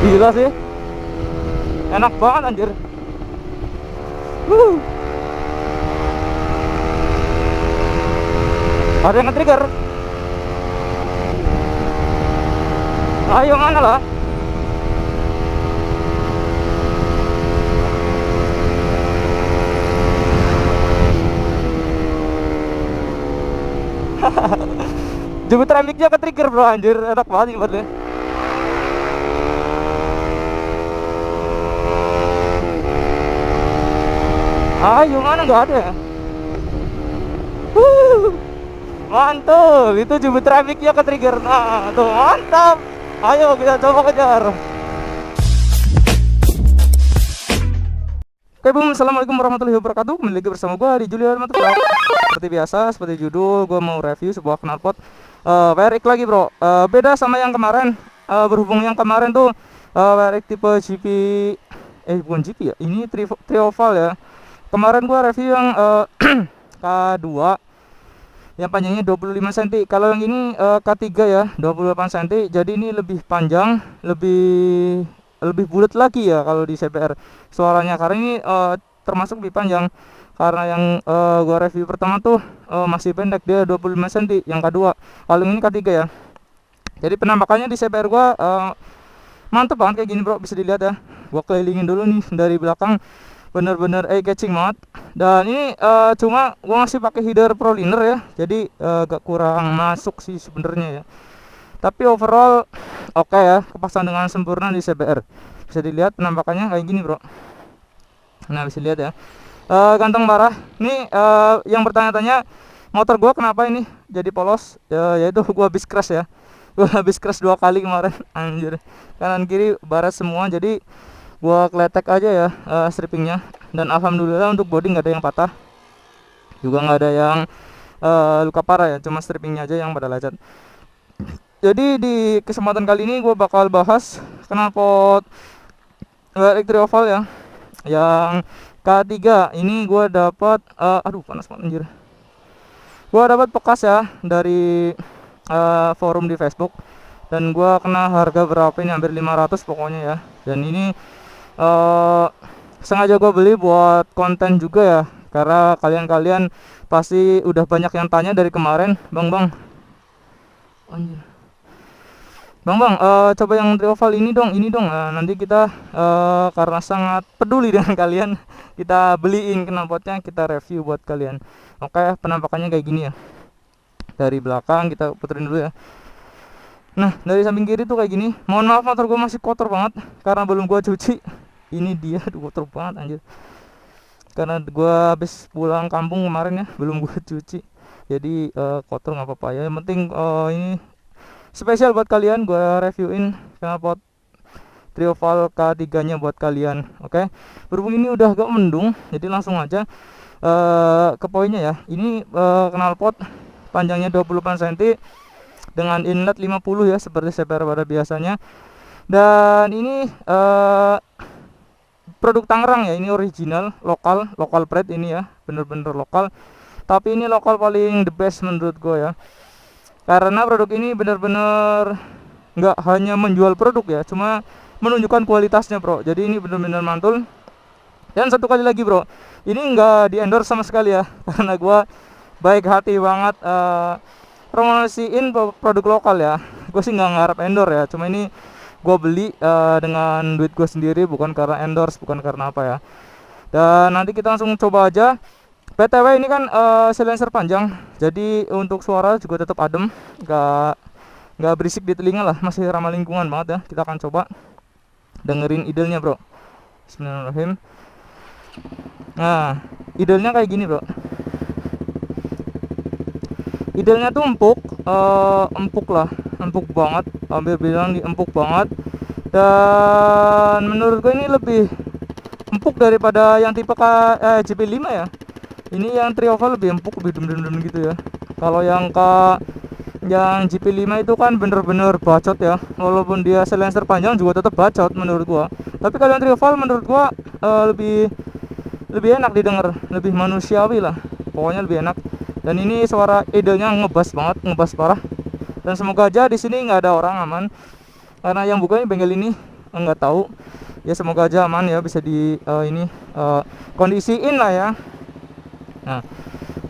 Gila sih, enak banget anjir. Ada yang nge-trigger. Ayo mana lah. Jupiter mic-nya ke-trigger bro, anjir, enak banget buat dia. Ayo mana nggak ada ya. Mantul, itu Jupiter mic-nya ke-trigger. Nah tuh mantap. Ayo kita coba kejar. Oke boom, assalamualaikum warahmatullahi wabarakatuh. Kembali lagi bersama gue di Julian Mantap. Seperti biasa, seperti judul, gue mau review sebuah knalpot WRX lagi bro. Beda sama yang kemarin. Berhubung yang kemarin tuh WRX tipe GP, bukan GP ya, ini trioval ya. Kemarin gue review yang K2 yang panjangnya 25 cm. Kalau yang ini K3 ya, 28 cm. Jadi ini lebih panjang, lebih bulat lagi ya kalau di CBR suaranya, karena ini termasuk lebih panjang. Karena yang gua review pertama tuh masih pendek, dia 25 cm yang K2. Kalau ini K3 ya. Jadi penampakannya di CBR gua mantep banget kayak gini bro, bisa dilihat ya. Gua kelilingin dulu nih dari belakang, bener-bener eye-catching banget. Dan ini cuma gua masih pakai header Proliner ya, jadi agak kurang masuk sih sebenarnya ya. Tapi overall oke ya, kepasang dengan sempurna di CBR. Bisa dilihat penampakannya kayak gini bro. Nah bisa lihat ya, ganteng parah. Nih yang bertanya-tanya motor gua kenapa ini jadi polos, yaitu gua habis crash ya. Gua habis crash 2 kali kemarin, anjir. Kanan kiri baret semua, jadi gua kletek aja ya strippingnya. Dan alhamdulillah untuk body nggak ada yang patah, juga nggak ada yang luka parah ya, cuma strippingnya aja yang pada lecet. Jadi di kesempatan kali ini gue bakal bahas knalpot WRX trioval ya, yang K3. Ini gue dapat aduh panas banget anjir. Gue dapat bekas ya dari forum di Facebook, dan gue kena harga berapa ini, hampir 500 pokoknya ya. Dan ini sengaja gue beli buat konten juga ya, karena kalian pasti udah banyak yang tanya dari kemarin, bang anjir, bang coba yang trioval ini dong. Nah, nanti kita karena sangat peduli dengan kalian, kita beliin knalpotnya, kita review buat kalian. Oke, penampakannya kayak gini ya. Dari belakang kita puterin dulu ya. Nah dari samping kiri tuh kayak gini. Mohon maaf motor gue masih kotor banget karena belum gue cuci. Ini dia, kotor banget anjir, karena gue habis pulang kampung kemarin ya, belum gue cuci. Jadi kotor nggak apa-apa ya, yang penting ini spesial buat kalian, gue reviewin knalpot trioval K3 nya buat kalian. Oke, berhubung ini udah agak mendung, jadi langsung aja ke poinnya ya. Ini knalpot panjangnya 28 cm dengan inlet 50 ya, seperti CBR pada biasanya. Dan ini produk Tangerang ya, ini original lokal pride ini ya, bener-bener lokal. Tapi ini lokal paling the best menurut gue ya, karena produk ini bener-bener nggak hanya menjual produk ya, cuma menunjukkan kualitasnya bro. Jadi ini bener-bener mantul. Dan satu kali lagi bro, ini nggak di endorse sama sekali ya, karena gue baik hati banget promosiin produk lokal ya. Gue sih nggak ngarep endorse ya, cuma ini gue beli dengan duit gue sendiri, bukan karena endorse, bukan karena apa ya. Dan nanti kita langsung coba aja. BTW ini kan silencer panjang, jadi untuk suara juga tetap adem, nggak berisik di telinga lah, masih ramah lingkungan banget ya. Kita akan coba dengerin idenya bro. Bismillahirrahmanirrahim. Nah idenya kayak gini bro. Idenya tuh empuk lah, empuk banget, hampir bilang di empuk banget. Dan menurut gue ini lebih empuk daripada yang tipe GP5 ya. Ini yang trioval lebih empuk, lebih dem gitu ya. Kalau yang GP5 itu kan bener-bener bacot ya, walaupun dia silencer panjang juga tetap bacot menurut gua. Tapi kalau yang trioval menurut gua lebih enak didengar, lebih manusiawi lah, pokoknya lebih enak. Dan ini suara idenya ngebas banget, ngebas parah. Dan semoga aja di sini nggak ada orang, aman. Karena yang buka bengkel ini nggak tahu. Ya semoga aja aman ya, bisa di kondisiin lah ya. Nah,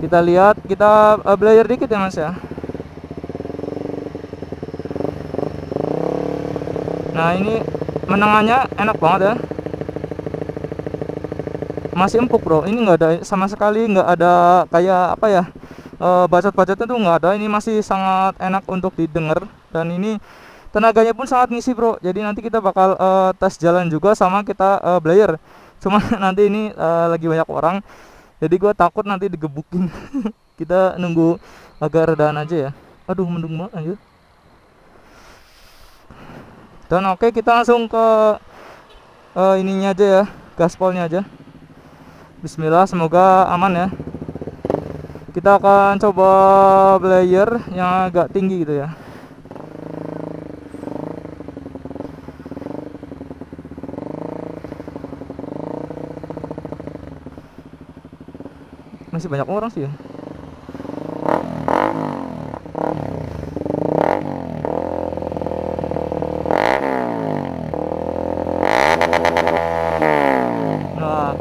kita lihat, kita belajar dikit ya Mas ya. Nah, ini menengannya enak banget ya. Masih empuk bro, ini nggak ada sama sekali, nggak ada kayak apa ya, bacot-bacotnya tuh nggak ada. Ini masih sangat enak untuk didengar, dan ini tenaganya pun sangat ngisi bro. Jadi nanti kita bakal tes jalan juga sama kita belajar. Cuma nanti ini lagi banyak orang, jadi gue takut nanti digebukin. Kita nunggu agak redaan aja ya. Aduh, mendung banget anjir. Dan oke, kita langsung ke ininya aja ya, gaspolnya aja. Bismillah, semoga aman ya. Kita akan coba belayer yang agak tinggi gitu ya. Masih banyak orang sih ya. Nah,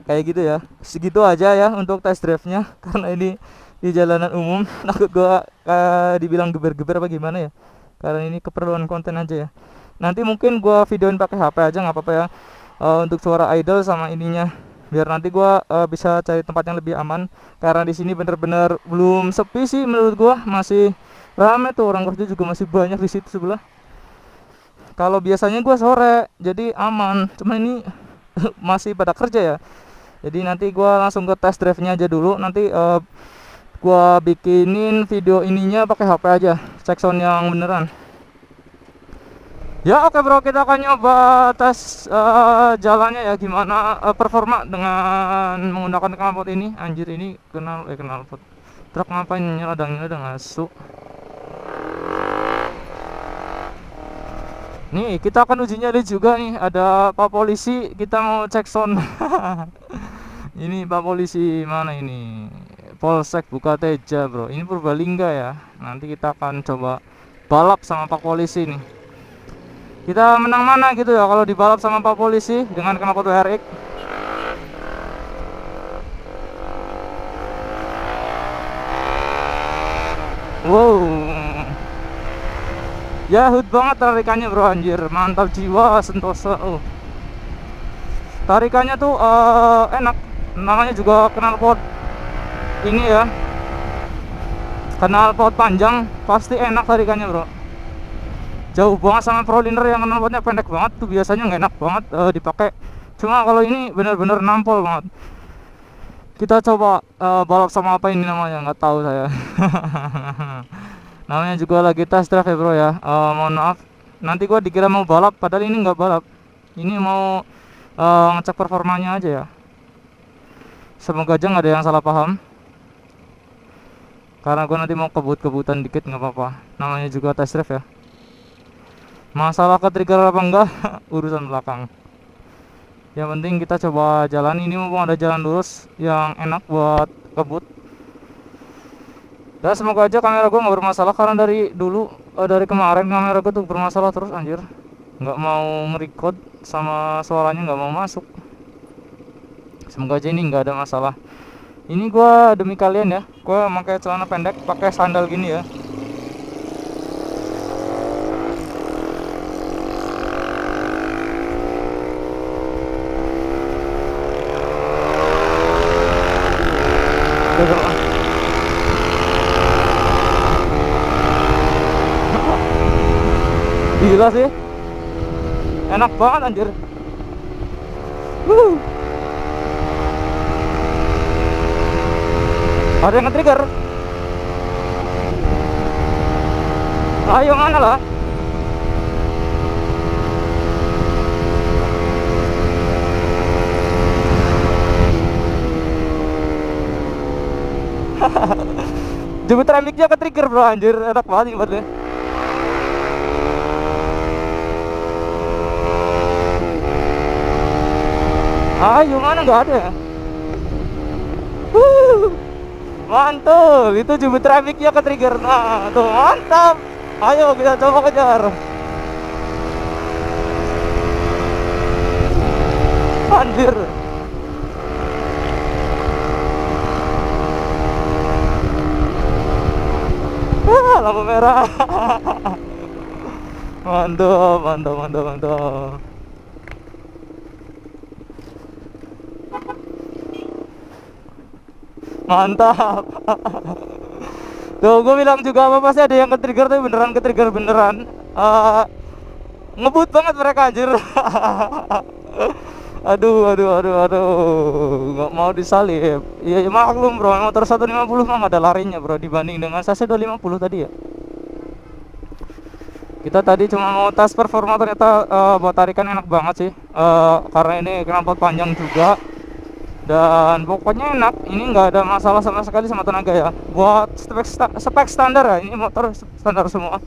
kayak gitu ya, segitu aja ya untuk test drive-nya. Karena ini di jalanan umum, takut gua dibilang geber-geber apa gimana ya, karena ini keperluan konten aja ya. Nanti mungkin gua videoin pakai HP aja, nggak apa-apa ya, untuk suara idle sama ininya, biar nanti gua bisa cari tempat yang lebih aman. Karena di sini bener-bener belum sepi sih menurut gua, masih rame tuh, orang kerja juga masih banyak di situ sebelah. Kalau biasanya gua sore jadi aman, cuma ini masih pada kerja ya. Jadi nanti gua langsung ke test drive-nya aja dulu. Nanti gua bikinin video ininya pakai HP aja, cek sound yang beneran. Ya oke bro, kita akan nyoba tes jalannya ya, gimana performa dengan menggunakan knalpot ini. Anjir, ini knalpot truk ngapain nyeladang asu. Nih, kita akan uji nyali juga nih. Ada Pak Polisi, kita mau cek sound. Ini Pak Polisi mana ini? Polsek Bukateja bro. Ini Purbalingga ya. Nanti kita akan coba balap sama Pak Polisi nih. Kita menang mana gitu ya kalau dibalap sama Pak Polisi dengan knalpot WRX. Wow, Yahut banget tarikannya bro, anjir, mantap jiwa, sentosa. Tarikannya tuh enak, namanya juga knalpot ini ya, knalpot panjang, pasti enak tarikannya bro. Jauh banget sama Proliner yang knalpotnya pendek banget tuh, biasanya nggak enak banget dipakai. Cuma kalau ini bener-bener nampol banget. Kita coba balap sama apa ini namanya, nggak tahu saya. Namanya juga lagi test drive ya bro ya. Mohon maaf, nanti gua dikira mau balap, padahal ini nggak balap. Ini mau ngecek performanya aja ya. Semoga aja nggak ada yang salah paham, karena gua nanti mau kebut-kebutan dikit, nggak apa-apa. Namanya juga test drive ya. Masalah ke trigger apa enggak urusan belakang. Yang penting kita coba jalan ini, mumpung ada jalan lurus yang enak buat kebut. Dan semoga aja kamera gue nggak bermasalah, karena dari dulu dari kemarin kamera gue tuh bermasalah terus anjir, nggak mau nge-record sama suaranya nggak mau masuk. Semoga aja ini nggak ada masalah. Ini gue demi kalian ya, gue pakai celana pendek, pakai sandal gini ya. Gila sih, enak banget anjir. Ada yang nge-trigger. Ayo mana lah. Jupiter MX-nya ke-trigger bro, anjir, enak banget ini. Ayo mana, nggak ada ya. Mantul, itu jumbo trafficnya ke trigger. Nah, tuh mantap. Ayo kita coba kejar. Anjir. Lampu merah. Mantap, mantap, mantap, mantap. Mantap. Tuh, gue bilang juga apa pasti ada yang ke-trigger tapi beneran ke-trigger beneran. Ngebut banget mereka anjir. Aduh, aduh, aduh, aduh, nggak mau disalip. Iya, ya maklum bro, motor 150 mah nggak ada larinya bro dibanding dengan Sase 250 tadi ya. Kita tadi cuma mau tes performa, ternyata buat tarikan enak banget sih. Karena ini knalpot panjang juga. Dan pokoknya enak, ini nggak ada masalah sama sekali sama tenaga ya. Buat spek standar ya, ini motor standar semua.